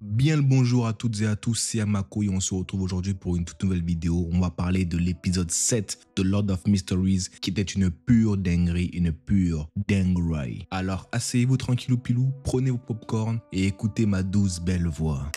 Bien le bonjour à toutes et à tous, c'est Amako et on se retrouve aujourd'hui pour une toute nouvelle vidéo. On va parler de l'épisode 7 de Lord of Mysteries qui était une pure dinguerie, une pure dinguerie. Alors asseyez-vous tranquillou pilou, prenez vos popcorn et écoutez ma douce belle voix.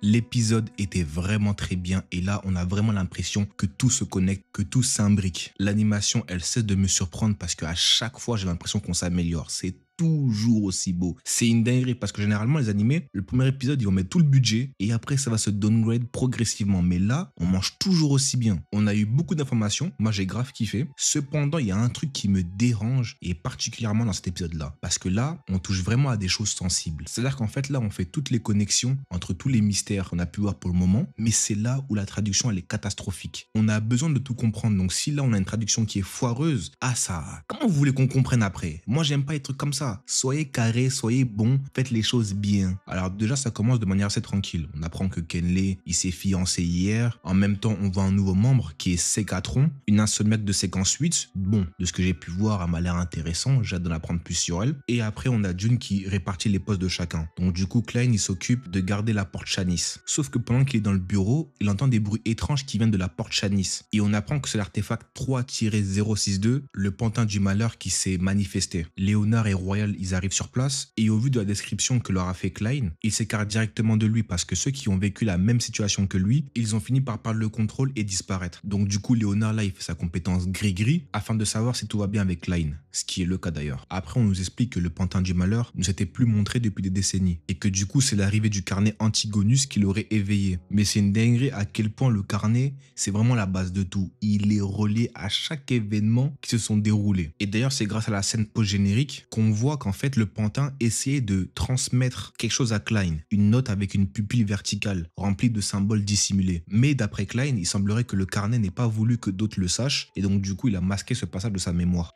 L'épisode était vraiment très bien et là on a vraiment l'impression que tout se connecte, que tout s'imbrique. L'animation elle cesse de me surprendre parce qu'à chaque fois j'ai l'impression qu'on s'améliore. C'est toujours aussi beau. C'est une dinguerie parce que généralement les animés, le premier épisode ils vont mettre tout le budget et après ça va se downgrade progressivement. Mais là on mange toujours aussi bien. On a eu beaucoup d'informations, moi j'ai grave kiffé. Cependant il y a un truc qui me dérange et particulièrement dans cet épisode là. Parce que là on touche vraiment à des choses sensibles. C'est-à-dire qu'en fait là on fait toutes les connexions entre tous les mystères qu'on a pu voir pour le moment. Mais c'est là où la traduction elle est catastrophique. On a besoin de tout comprendre. Donc si là on a une traduction qui est foireuse, ah ça, comment vous voulez qu'on comprenne après? Moi j'aime pas les trucs comme ça. Soyez carré, soyez bon, faites les choses bien. Alors déjà, ça commence de manière assez tranquille. On apprend que Kenley, il s'est fiancé hier. En même temps, on voit un nouveau membre qui est Sécatron, une insolmètre de séquence 8. Bon, de ce que j'ai pu voir, elle m'a l'air intéressant. J'ai hâte d'en apprendre plus sur elle. Et après, on a June qui répartit les postes de chacun. Donc du coup, Klein, il s'occupe de garder la porte Shanice. Sauf que pendant qu'il est dans le bureau, il entend des bruits étranges qui viennent de la porte Shanice. Et on apprend que c'est l'artefact 3-062, le pantin du malheur qui s'est manifesté. Léonard et Royal, ils arrivent sur place et au vu de la description que leur a fait Klein, ils s'écartent directement de lui parce que ceux qui ont vécu la même situation que lui, ils ont fini par perdre le contrôle et disparaître. Donc du coup, Léonard là, il fait sa compétence gris-gris afin de savoir si tout va bien avec Klein, ce qui est le cas d'ailleurs. Après, on nous explique que le pantin du malheur ne s'était plus montré depuis des décennies et que du coup, c'est l'arrivée du carnet Antigonus qui l'aurait éveillé. Mais c'est une dinguerie à quel point le carnet, c'est vraiment la base de tout. Il est relié à chaque événement qui se sont déroulés. Et d'ailleurs, c'est grâce à la scène post-générique qu'on voit qu'en fait le pantin essayait de transmettre quelque chose à Klein, une note avec une pupille verticale remplie de symboles dissimulés. Mais d'après Klein, il semblerait que le carnet n'ait pas voulu que d'autres le sachent et donc du coup il a masqué ce passage de sa mémoire.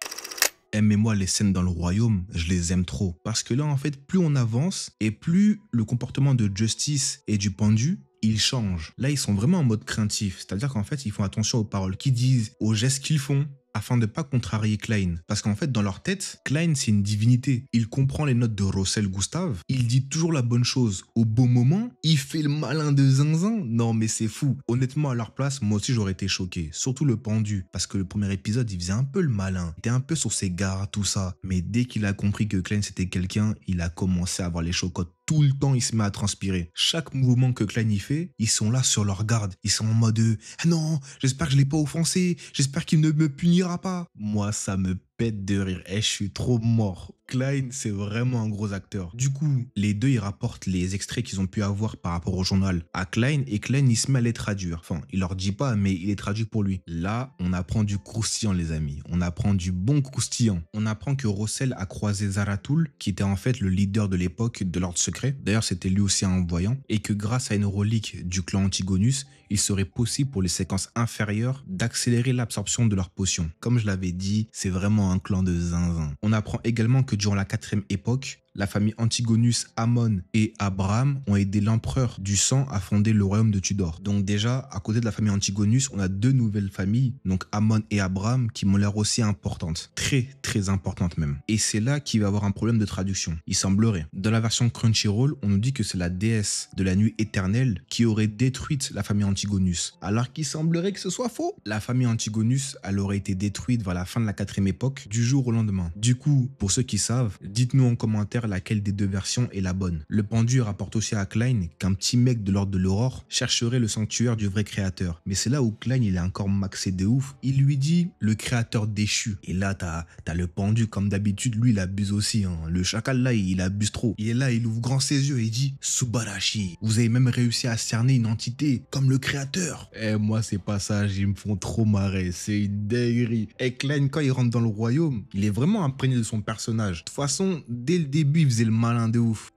Aimez-moi les scènes dans le royaume, je les aime trop. Parce que là en fait plus on avance et plus le comportement de Justice et du pendu ils changent. Là, ils sont vraiment en mode craintif. C'est-à-dire qu'en fait, ils font attention aux paroles qu'ils disent, aux gestes qu'ils font, afin de ne pas contrarier Klein. Parce qu'en fait, dans leur tête, Klein, c'est une divinité. Il comprend les notes de Russell Gustave. Il dit toujours la bonne chose. Au bon moment, il fait le malin de zinzin. Non, mais c'est fou. Honnêtement, à leur place, moi aussi, j'aurais été choqué. Surtout le pendu. Parce que le premier épisode, il faisait un peu le malin. Il était un peu sur ses gardes, tout ça. Mais dès qu'il a compris que Klein, c'était quelqu'un, il a commencé à avoir les chocottes. Tout le temps, il se met à transpirer. Chaque mouvement que Klein y fait, ils sont là sur leur garde. Ils sont en mode ah non, j'espère que je l'ai pas offensé. J'espère qu'il ne me punira pas. Moi, ça me pète de rire. Je suis trop mort. Klein, c'est vraiment un gros acteur. Du coup, les deux, ils rapportent les extraits qu'ils ont pu avoir par rapport au journal à Klein et Klein, il se met à les traduire. Enfin, il leur dit pas, mais il les traduit pour lui. Là, on apprend du croustillant, les amis. On apprend du bon croustillant. On apprend que Russell a croisé Zarathul, qui était en fait le leader de l'époque de l'ordre secret. D'ailleurs, c'était lui aussi un voyant. Et que grâce à une relique du clan Antigonus, il serait possible pour les séquences inférieures d'accélérer l'absorption de leurs potions. Comme je l'avais dit, c'est vraiment un clan de zinzin. On apprend également que durant la 4e époque, la famille Antigonus, Amon et Abraham ont aidé l'empereur du sang à fonder le royaume de Tudor. Donc déjà, à côté de la famille Antigonus, on a deux nouvelles familles, donc Amon et Abraham, qui m'ont l'air aussi importantes. Très, très importantes même. Et c'est là qu'il va y avoir un problème de traduction. Il semblerait. Dans la version Crunchyroll, on nous dit que c'est la déesse de la nuit éternelle qui aurait détruite la famille Antigonus. Alors qu'il semblerait que ce soit faux. La famille Antigonus, elle aurait été détruite vers la fin de la 4e époque, du jour au lendemain. Du coup, pour ceux qui savent, dites-nous en commentaire laquelle des deux versions est la bonne. Le pendu rapporte aussi à Klein qu'un petit mec de l'ordre de l'aurore chercherait le sanctuaire du vrai créateur. Mais c'est là où Klein il est encore maxé de ouf. Il lui dit le créateur déchu. Et là t'as le pendu comme d'habitude, lui il abuse aussi. Hein. Le chacal là il abuse trop. Il est là, il ouvre grand ses yeux et il dit Subarashi, vous avez même réussi à cerner une entité comme le créateur. Eh moi c'est pas ça, ils me font trop marrer, c'est une dinguerie. Et Klein quand il rentre dans le royaume, il est vraiment imprégné de son personnage. De toute façon, dès le début il faisait le malin de ouf.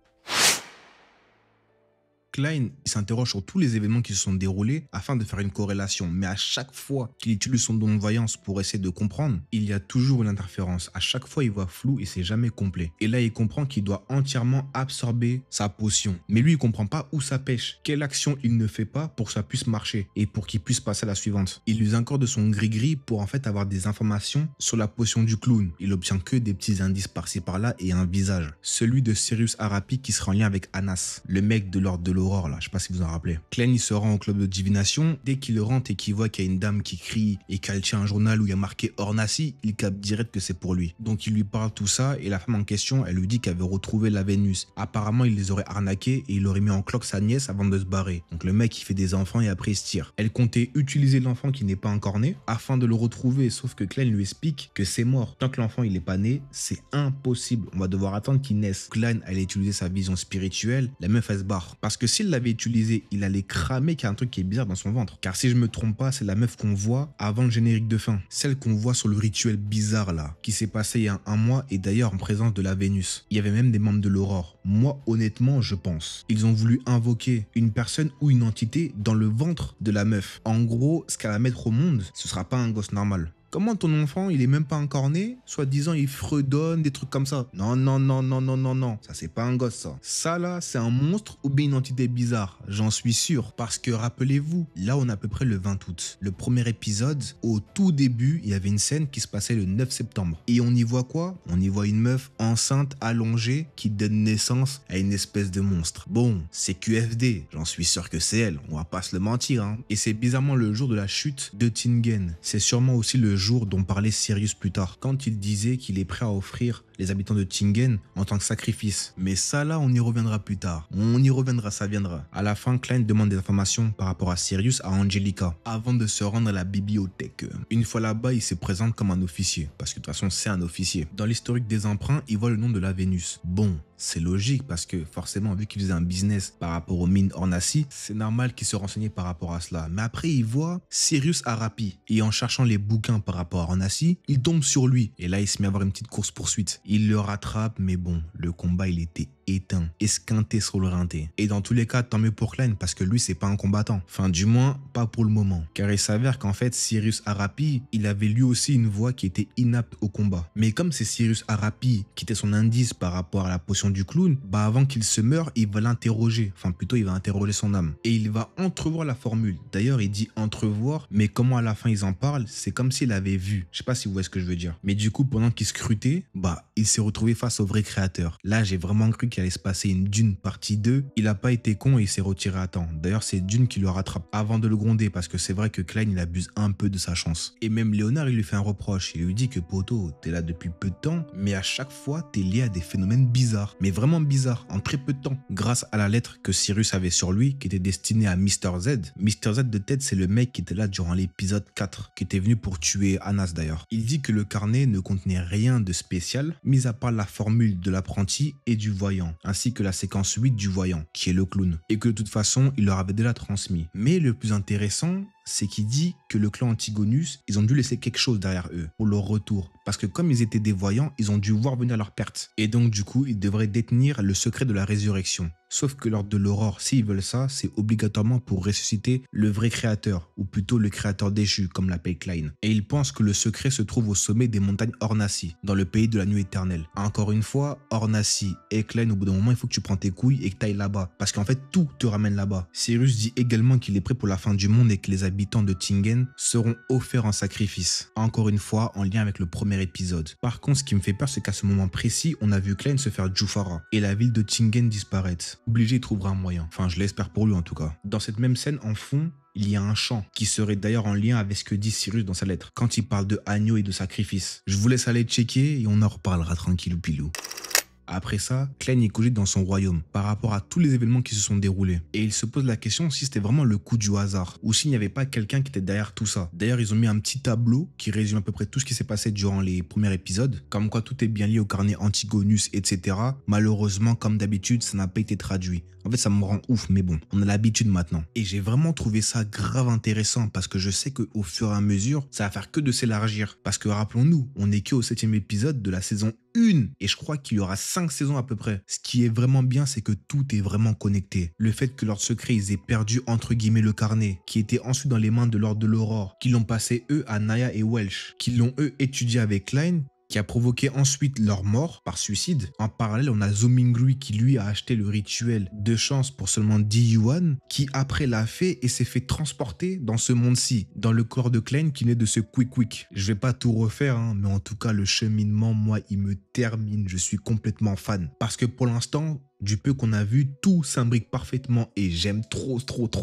Klein il s'interroge sur tous les événements qui se sont déroulés afin de faire une corrélation. Mais à chaque fois qu'il utilise son don de voyance pour essayer de comprendre, il y a toujours une interférence. À chaque fois, il voit flou et c'est jamais complet. Et là, il comprend qu'il doit entièrement absorber sa potion. Mais lui, il comprend pas où ça pêche. Quelle action il ne fait pas pour que ça puisse marcher et pour qu'il puisse passer à la suivante. Il use encore de son gris-gris pour en fait avoir des informations sur la potion du clown. Il obtient que des petits indices par-ci par-là et un visage. Celui de Sirius Arapi qui sera en lien avec Anas, le mec de l'ordre de l'aurore là, je sais pas si vous en rappelez. Klein il se rend au club de divination. Dès qu'il rentre et qu'il voit qu'il y a une dame qui crie et qu'elle tient un journal où il y a marqué Ornassi, il capte direct que c'est pour lui. Donc il lui parle tout ça et la femme en question, elle lui dit qu'elle veut retrouver la Vénus. Apparemment il les aurait arnaqués et il aurait mis en cloque sa nièce avant de se barrer. Donc le mec il fait des enfants et après il se tire. Elle comptait utiliser l'enfant qui n'est pas encore né afin de le retrouver, sauf que Klein lui explique que c'est mort. Tant que l'enfant il est pas né, c'est impossible. On va devoir attendre qu'il naisse. Klein allait utiliser sa vision spirituelle, la meuf elle se barre. Parce que s'il l'avait utilisé, il allait cramer qu'il y a un truc qui est bizarre dans son ventre. Car si je me trompe pas, c'est la meuf qu'on voit avant le générique de fin. Celle qu'on voit sur le rituel bizarre là, qui s'est passé il y a un mois et d'ailleurs en présence de la Vénus. Il y avait même des membres de l'aurore. Moi honnêtement je pense. Ils ont voulu invoquer une personne ou une entité dans le ventre de la meuf. En gros, ce qu'elle va mettre au monde, ce sera pas un gosse normal. Comment ton enfant, il est même pas encore né, soi-disant il fredonne, des trucs comme ça. Non, non, non, non, non, non, non. Ça, c'est pas un gosse, ça. Ça, là, c'est un monstre ou bien une entité bizarre. J'en suis sûr. Parce que, rappelez-vous, là, on a à peu près le 20 août. Le premier épisode, au tout début, il y avait une scène qui se passait le 9 septembre. Et on y voit quoi? On y voit une meuf enceinte, allongée, qui donne naissance à une espèce de monstre. Bon, c'est QFD. J'en suis sûr que c'est elle. On va pas se le mentir, hein. Et c'est bizarrement le jour de la chute de Tingen. C'est sûrement aussi le jour dont parlait Sirius plus tard, quand il disait qu'il est prêt à offrir les habitants de Tingen en tant que sacrifice. Mais ça là, on y reviendra plus tard. On y reviendra, ça viendra. À la fin, Klein demande des informations par rapport à Sirius à Angelica, avant de se rendre à la bibliothèque. Une fois là-bas, il se présente comme un officier, parce que de toute façon, c'est un officier. Dans l'historique des emprunts, il voit le nom de la Vénus. Bon, c'est logique parce que forcément, vu qu'il faisait un business par rapport aux mines Ornassi, c'est normal qu'il se renseignait par rapport à cela. Mais après, il voit Sirius Arapi. Et en cherchant les bouquins par rapport à Ornassi, il tombe sur lui. Et là, il se met à avoir une petite course-poursuite. Il le rattrape, mais bon, le combat, il était éteint, esquinté sur le rinté. Et dans tous les cas, tant mieux pour Klein parce que lui, c'est pas un combattant. Enfin, du moins, pas pour le moment. Car il s'avère qu'en fait, Sirius Arapi, il avait lui aussi une voix qui était inapte au combat. Mais comme c'est Sirius Arapi qui était son indice par rapport à la potion du clown, bah avant qu'il se meure, il va l'interroger. Enfin, plutôt, il va interroger son âme. Et il va entrevoir la formule. D'ailleurs, il dit entrevoir, mais comment à la fin ils en parlent, c'est comme s'il avait vu. Je sais pas si vous voyez ce que je veux dire. Mais du coup, pendant qu'il scrutait, bah, il s'est retrouvé face au vrai créateur. Là, j'ai vraiment cru qu'il allait se passer une Dune partie 2. Il a pas été con et il s'est retiré à temps. D'ailleurs, c'est Dune qui le rattrape avant de le gronder parce que c'est vrai que Klein, il abuse un peu de sa chance. Et même Léonard, il lui fait un reproche. Il lui dit que poto, t'es là depuis peu de temps, mais à chaque fois, t'es lié à des phénomènes bizarres. Mais vraiment bizarres, en très peu de temps. Grâce à la lettre que Sirius avait sur lui, qui était destinée à Mr. Z. Mr. Z de tête, c'est le mec qui était là durant l'épisode 4, qui était venu pour tuer Anas d'ailleurs. Il dit que le carnet ne contenait rien de spécial, mis à part la formule de l'apprenti et du voyant, ainsi que la séquence 8 du voyant, qui est le clown, et que de toute façon, il leur avait déjà transmis. Mais le plus intéressant, c'est qu'il dit que le clan Antigonus, ils ont dû laisser quelque chose derrière eux pour leur retour. Parce que comme ils étaient des voyants, ils ont dû voir venir leur perte. Et donc du coup, ils devraient détenir le secret de la résurrection. Sauf que lors de l'aurore, s'ils veulent ça, c'est obligatoirement pour ressusciter le vrai créateur, ou plutôt le créateur déchu, comme l'appelle Klein. Et ils pensent que le secret se trouve au sommet des montagnes Ornassi, dans le pays de la nuit éternelle. Encore une fois, Ornassi et Klein, au bout d'un moment, il faut que tu prends tes couilles et que tu ailles là-bas. Parce qu'en fait, tout te ramène là-bas. Cyrus dit également qu'il est prêt pour la fin du monde et que les habitants de Tingen seront offerts en sacrifice. Encore une fois, en lien avec le premier épisode. Par contre, ce qui me fait peur, c'est qu'à ce moment précis, on a vu Klein se faire Jufara et la ville de Tingen disparaître. Obligé, il trouvera un moyen. Enfin, je l'espère pour lui en tout cas. Dans cette même scène, en fond, il y a un chant qui serait d'ailleurs en lien avec ce que dit Sirius dans sa lettre, quand il parle de agneau et de sacrifice. Je vous laisse aller checker et on en reparlera tranquillou pilou. Après ça, Klein y cogite dans son royaume par rapport à tous les événements qui se sont déroulés. Et il se pose la question si c'était vraiment le coup du hasard ou s'il n'y avait pas quelqu'un qui était derrière tout ça. D'ailleurs, ils ont mis un petit tableau qui résume à peu près tout ce qui s'est passé durant les premiers épisodes, comme quoi tout est bien lié au carnet Antigonus, etc. Malheureusement, comme d'habitude, ça n'a pas été traduit. En fait, ça me rend ouf, mais bon, on a l'habitude maintenant. Et j'ai vraiment trouvé ça grave intéressant parce que je sais qu'au fur et à mesure, ça va faire que de s'élargir. Parce que rappelons-nous, on n'est qu'au 7e épisode de la saison 1. Et je crois qu'il y aura 5 saisons à peu près. Ce qui est vraiment bien, c'est que tout est vraiment connecté. Le fait que leur secret, ils aient perdu entre guillemets le carnet, qui était ensuite dans les mains de l'Ordre de l'Aurore, qu'ils l'ont passé eux à Naya et Welsh, qu'ils l'ont eux étudié avec Klein, qui a provoqué ensuite leur mort par suicide. En parallèle, on a Zomingui qui lui a acheté le rituel de chance pour seulement 10 yuan, qui après l'a fait et s'est fait transporter dans ce monde-ci, dans le corps de Klein qui naît de ce quick. Je vais pas tout refaire, hein, mais en tout cas le cheminement, moi, il me termine. Je suis complètement fan. Parce que pour l'instant, du peu qu'on a vu, tout s'imbrique parfaitement et j'aime trop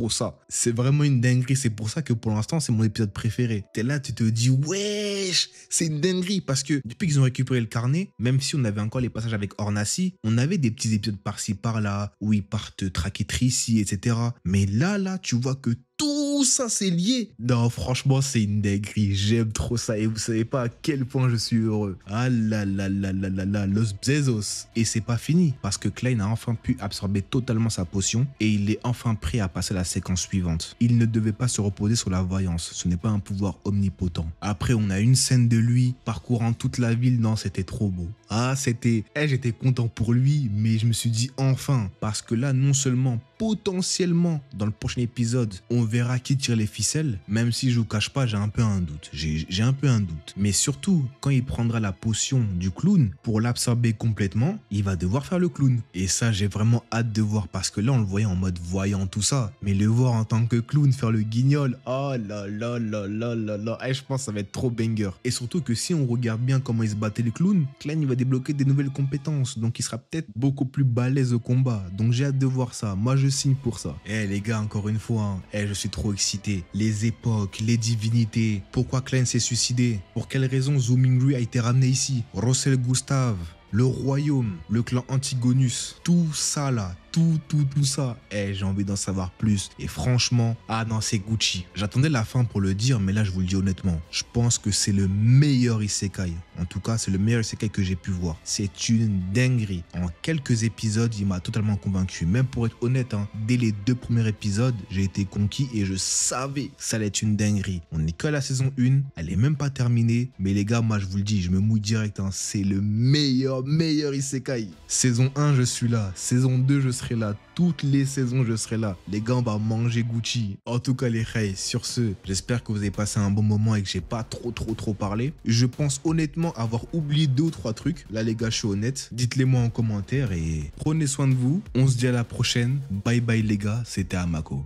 ça. C'est vraiment une dinguerie, c'est pour ça que pour l'instant c'est mon épisode préféré. T'es là, tu te dis wesh, c'est une dinguerie parce que depuis qu'ils ont récupéré le carnet, même si on avait encore les passages avec Ornassi, on avait des petits épisodes par-ci par-là où ils partent traquer Tricy, etc. Mais là, tu vois que tout ça c'est lié. Non, franchement, c'est une dinguerie. J'aime trop ça. Et vous savez pas à quel point je suis heureux. Ah là là là là là là, Los Bezos. Et c'est pas fini parce que Klein a enfin pu absorber totalement sa potion et il est enfin prêt à passer à la séquence suivante. Il ne devait pas se reposer sur la voyance. Ce n'est pas un pouvoir omnipotent. Après, on a une scène de lui parcourant toute la ville. Non, c'était trop beau. Ah, c'était... j'étais content pour lui, mais je me suis dit enfin. Parce que là, non seulement potentiellement, dans le prochain épisode, on verra qui tire les ficelles, même si je vous cache pas, j'ai un peu un doute. J'ai un peu un doute. Mais surtout, quand il prendra la potion du clown pour l'absorber complètement, il va devoir faire le clown. Et ça, j'ai vraiment hâte de voir parce que là, on le voyait en mode voyant tout ça. Mais le voir en tant que clown faire le guignol, oh là là là là là là, je pense que ça va être trop banger. Et surtout que si on regarde bien comment il se battait le clown, Klein, il va débloquer des nouvelles compétences. Donc, il sera peut-être beaucoup plus balèze au combat. Donc, j'ai hâte de voir ça. Moi, je signe pour ça. Les gars, encore une fois, je suis trop excité. Les époques, les divinités. Pourquoi Klein s'est suicidé? Pour quelle raison Zomingui a été ramené ici? Russell Gustave, le royaume, le clan Antigonus, tout ça là, tout ça. J'ai envie d'en savoir plus. Et franchement, ah non, c'est Gucci. J'attendais la fin pour le dire, mais là, je vous le dis honnêtement. Je pense que c'est le meilleur isekai. En tout cas, c'est le meilleur isekai que j'ai pu voir. C'est une dinguerie. En quelques épisodes, il m'a totalement convaincu. Même pour être honnête, hein, dès les 2 premiers épisodes, j'ai été conquis et je savais que ça allait être une dinguerie. On n'est que à la saison 1. Elle est même pas terminée. Mais les gars, moi, je vous le dis, je me mouille direct. Hein, c'est le meilleur isekai. Saison 1, je suis là. Saison 2, je serai là. Toutes les saisons, je serai là. Les gars, on va manger Gucci. En tout cas, les reis, sur ce, j'espère que vous avez passé un bon moment et que j'ai pas trop parlé. Je pense honnêtement avoir oublié 2 ou 3 trucs. Là, les gars, je suis honnête. Dites-les moi en commentaire et prenez soin de vous. On se dit à la prochaine. Bye bye, les gars. C'était Amako.